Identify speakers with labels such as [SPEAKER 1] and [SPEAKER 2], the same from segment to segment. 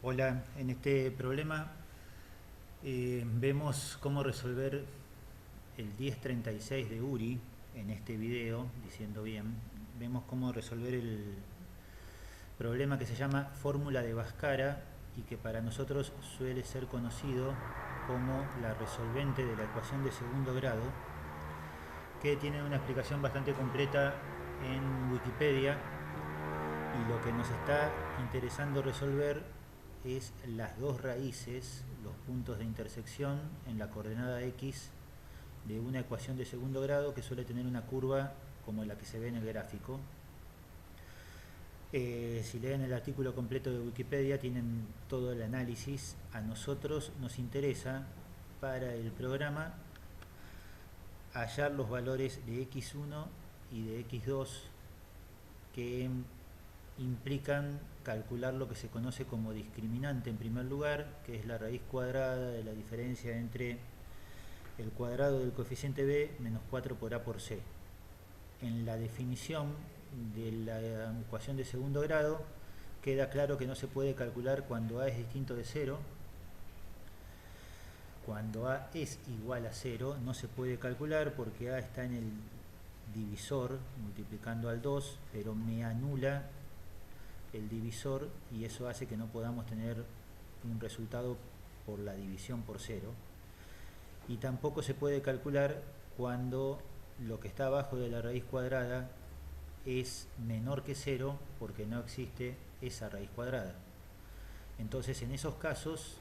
[SPEAKER 1] Hola, en este problema vemos cómo resolver el 1036 de URI en este video, diciendo bien, vemos cómo resolver el problema que se llama fórmula de Bhaskara y que para nosotros suele ser conocido como la resolvente de la ecuación de segundo grado, que tiene una explicación bastante completa en Wikipedia, y lo que nos está interesando resolver es las dos raíces, los puntos de intersección en la coordenada x de una ecuación de segundo grado que suele tener una curva como la que se ve en el gráfico. Si leen el artículo completo de Wikipedia tienen todo el análisis. A nosotros nos interesa para el programa hallar los valores de x1 y de x2 que implican calcular lo que se conoce como discriminante en primer lugar, que es la raíz cuadrada de la diferencia entre el cuadrado del coeficiente b menos 4 por a por c. En la definición de la ecuación de segundo grado queda claro que no se puede calcular cuando a es distinto de 0. Cuando a es igual a 0 no se puede calcular porque a está en el divisor multiplicando al 2, pero me anula el divisor y eso hace que no podamos tener un resultado por la división por 0. Y tampoco se puede calcular cuando lo que está abajo de la raíz cuadrada es menor que 0 porque no existe esa raíz cuadrada. Entonces en esos casos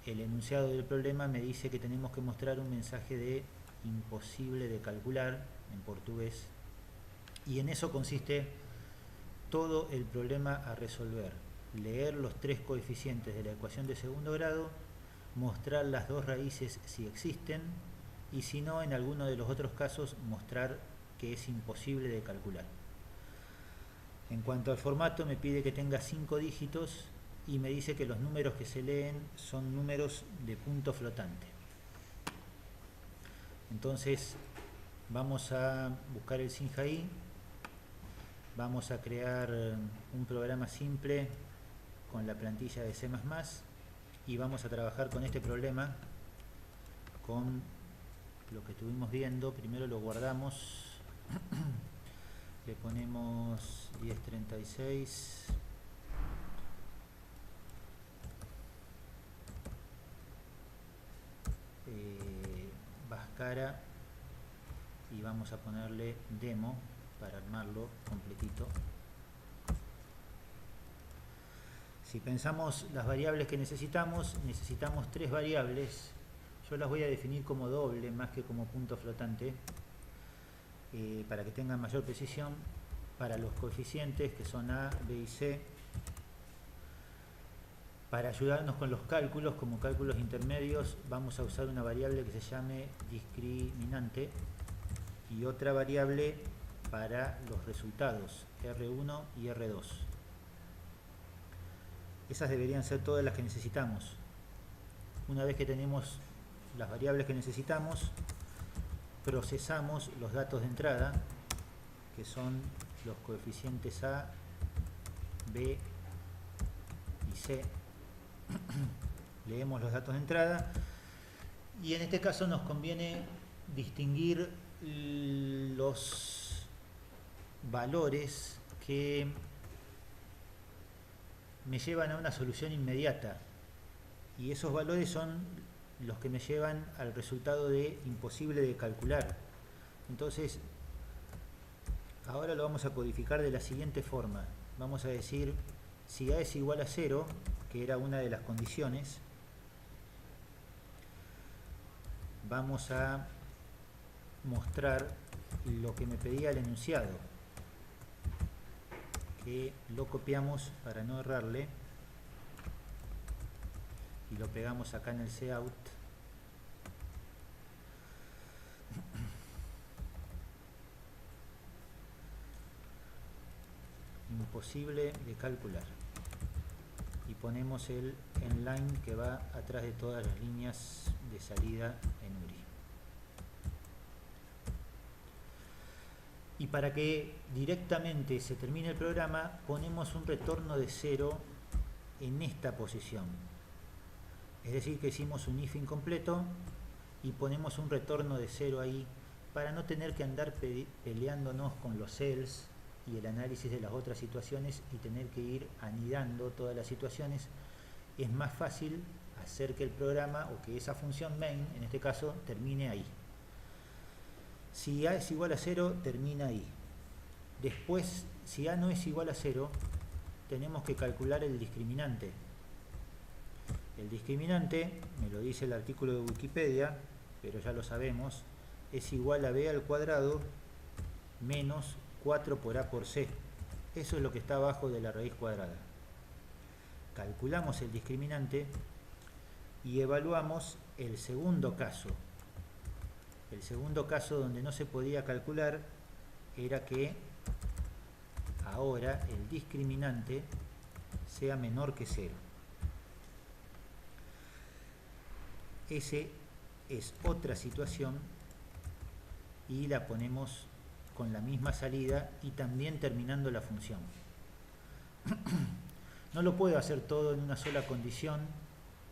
[SPEAKER 1] el enunciado del problema me dice que tenemos que mostrar un mensaje de imposible de calcular en portugués, y en eso consiste todo el problema a resolver: leer los tres coeficientes de la ecuación de segundo grado, mostrar las dos raíces si existen, y si no, en alguno de los otros casos, mostrar que es imposible de calcular. En cuanto al formato, me pide que tenga 5 dígitos y me dice que los números que se leen son números de punto flotante. Entonces vamos a buscar el Sinjaí, vamos a crear un programa simple con la plantilla de C++ y vamos a trabajar con este problema con lo que estuvimos viendo. Primero lo guardamos, le ponemos 1036, Bhaskara, y vamos a ponerle demo para armarlo completito. Si pensamos las variables que necesitamos tres variables. Yo las voy a definir como doble más que como punto flotante, para que tengan mayor precisión. Para los coeficientes, que son a, b y c. Para ayudarnos con los cálculos, como cálculos intermedios, vamos a usar una variable que se llame discriminante y otra variable para los resultados, R1 y R2. Esas deberían ser todas las que necesitamos. Una vez que tenemos las variables que necesitamos, procesamos los datos de entrada, que son los coeficientes a, b y c. Leemos los datos de entrada y en este caso nos conviene distinguir los valores que me llevan a una solución inmediata, y esos valores son los que me llevan al resultado de imposible de calcular. Entonces ahora lo vamos a codificar de la siguiente forma. Vamos a decir, si a es igual a 0, que era una de las condiciones, vamos a mostrar lo que me pedía el enunciado, que lo copiamos para no errarle y lo pegamos acá en el cout. Imposible de calcular, y ponemos el inline que va atrás de todas las líneas de salida en URI. Y para que directamente se termine el programa, ponemos un retorno de 0 en esta posición. Es decir, que hicimos un if incompleto y ponemos un retorno de 0 ahí para no tener que andar peleándonos con los else y el análisis de las otras situaciones y tener que ir anidando todas las situaciones. Es más fácil hacer que el programa o que esa función main, en este caso, termine ahí. Si A es igual a 0, termina ahí. Después, si A no es igual a 0, tenemos que calcular el discriminante. El discriminante, me lo dice el artículo de Wikipedia, pero ya lo sabemos, es igual a b al cuadrado menos 4 por a por c. Eso es lo que está abajo de la raíz cuadrada. Calculamos el discriminante y evaluamos el segundo caso. El segundo caso donde no se podía calcular era que ahora el discriminante sea menor que 0. Ese es otra situación y la ponemos con la misma salida y también terminando la función. No lo puedo hacer todo en una sola condición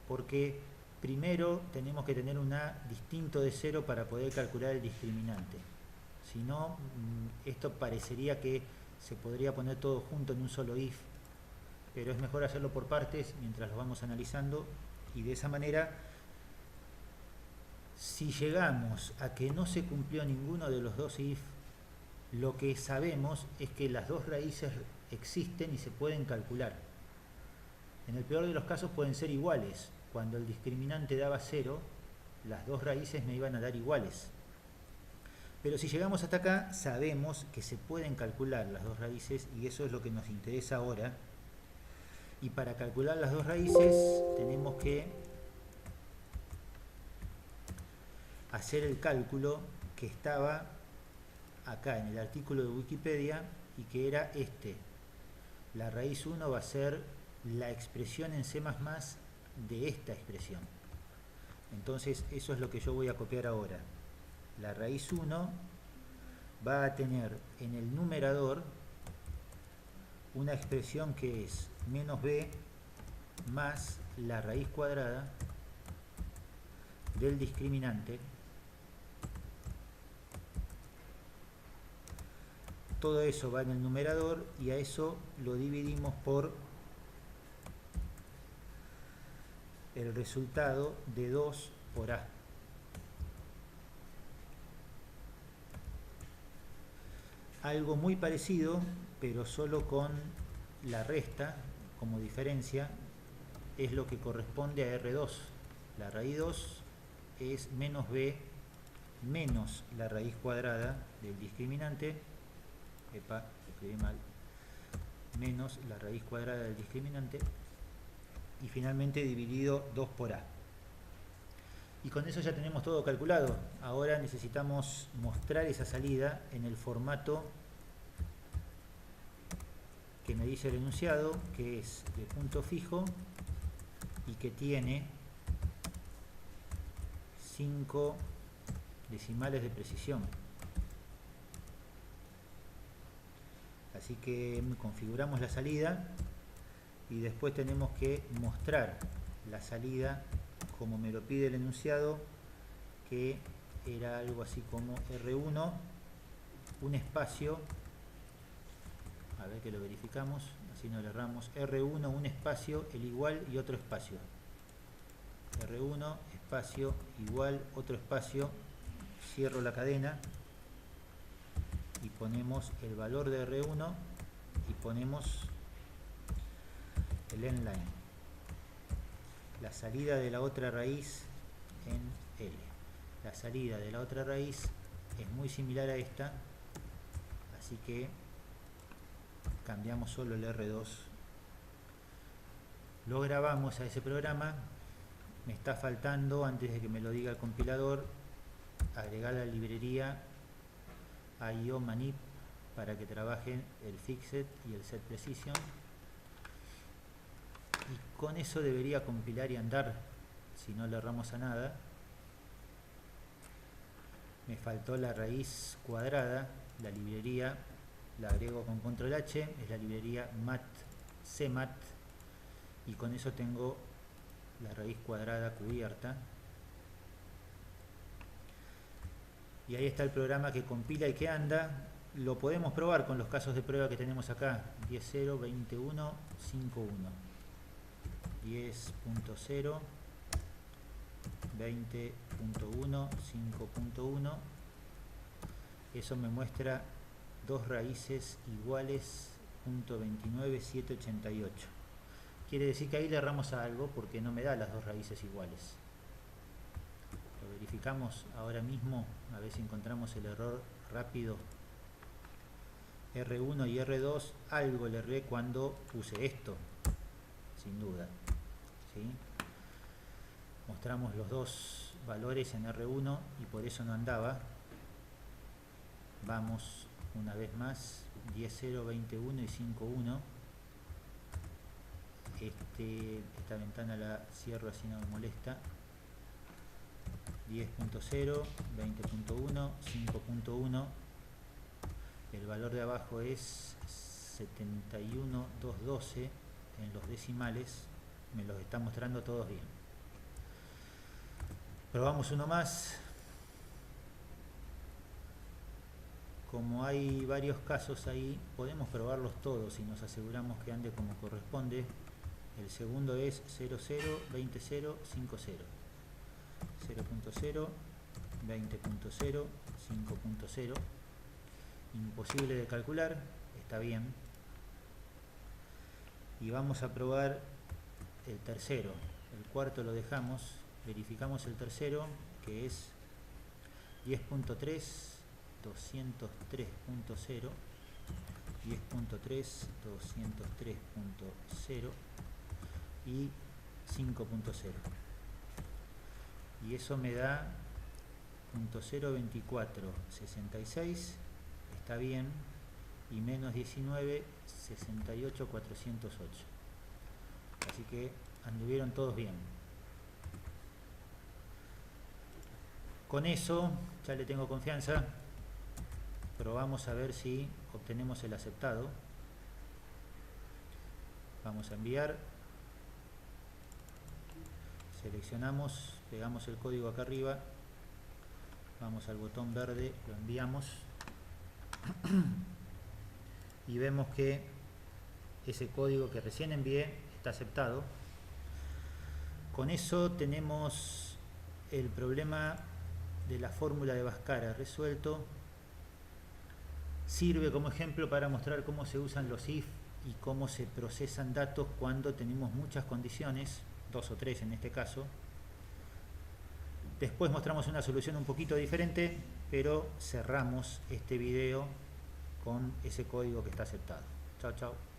[SPEAKER 1] porque primero tenemos que tener un A distinto de 0 para poder calcular el discriminante. Si no, esto parecería que se podría poner todo junto en un solo if, pero es mejor hacerlo por partes mientras lo vamos analizando y de esa manera, si llegamos a que no se cumplió ninguno de los dos if, lo que sabemos es que las dos raíces existen y se pueden calcular. En el peor de los casos pueden ser iguales. Cuando el discriminante daba 0, las dos raíces me iban a dar iguales. Pero si llegamos hasta acá, sabemos que se pueden calcular las dos raíces y eso es lo que nos interesa ahora. Y para calcular las dos raíces tenemos que hacer el cálculo que estaba acá en el artículo de Wikipedia y que era este. La raíz 1 va a ser la expresión en C++ de esta expresión. Entonces eso es lo que yo voy a copiar ahora. La raíz 1 va a tener en el numerador una expresión que es menos b más la raíz cuadrada del discriminante. Todo eso va en el numerador y a eso lo dividimos por el resultado de 2 por a. Algo muy parecido, pero solo con la resta como diferencia, es lo que corresponde a R2. La raíz 2 es menos b menos la raíz cuadrada del discriminante, escribí mal, menos la raíz cuadrada del discriminante, y finalmente dividido 2 por a. Y con eso ya tenemos todo calculado. Ahora necesitamos mostrar esa salida en el formato que me dice el enunciado, que es de punto fijo y que tiene 5 decimales de precisión. Así que configuramos la salida y después tenemos que mostrar la salida como me lo pide el enunciado, que era algo así como R1, un espacio, a ver que lo verificamos, así no le erramos, R1, un espacio, el igual y otro espacio. R1, espacio, igual, otro espacio, cierro la cadena y ponemos el valor de R1 y ponemos el endline. La salida de la otra raíz en L. La salida de la otra raíz es muy similar a esta, así que cambiamos solo el R2. Lo grabamos a ese programa. Me está faltando, antes de que me lo diga el compilador, agregar la librería IO manip para que trabajen el fixed y el set precision. Y con eso debería compilar y andar, si no le erramos a nada. Me faltó la raíz cuadrada, la librería, la agrego con control H, es la librería mat cmat, y con eso tengo la raíz cuadrada cubierta. Y ahí está el programa que compila y que anda. Lo podemos probar con los casos de prueba que tenemos acá: 10.0, 21, 5.1, 10.0, 20.1, 5.1. Eso me muestra dos raíces iguales, 0.29.788. Quiere decir que ahí le erramos a algo porque no me da las dos raíces iguales. Lo verificamos ahora mismo, a ver si encontramos el error rápido. R1 y R2, algo le erré cuando puse esto, sin duda, ¿sí? Mostramos los dos valores en R1 y por eso no andaba. Vamos una vez más: 10.0, 21 y 5.1. Esta ventana la cierro así no me molesta. 10.0, 20.1, 5.1. El valor de abajo es 71.212 en los decimales. Me los está mostrando todos bien. Probamos uno más. Como hay varios casos ahí, podemos probarlos todos y nos aseguramos que ande como corresponde. El segundo es 00, 20.0, 5.0. 0.0, 20.0, 5.0. Imposible de calcular, está bien. Y vamos a probar el tercero. El cuarto lo dejamos. Verificamos el tercero, que es 10.3, 203.0, 10.3, 203.0 y 5.0. Y eso me da 0.02466, está bien, y menos 19, 68.408. Así que anduvieron todos bien. Con eso ya le tengo confianza. Probamos a ver si obtenemos el aceptado. Vamos a enviar. Seleccionamos, pegamos el código acá arriba. Vamos al botón verde, lo enviamos. Y vemos que ese código que recién envié está aceptado. Con eso tenemos el problema de la fórmula de Bhaskara resuelto. Sirve como ejemplo para mostrar cómo se usan los if y cómo se procesan datos cuando tenemos muchas condiciones, 2 o 3 en este caso. Después mostramos una solución un poquito diferente, pero cerramos este video con ese código que está aceptado. Chao, chao.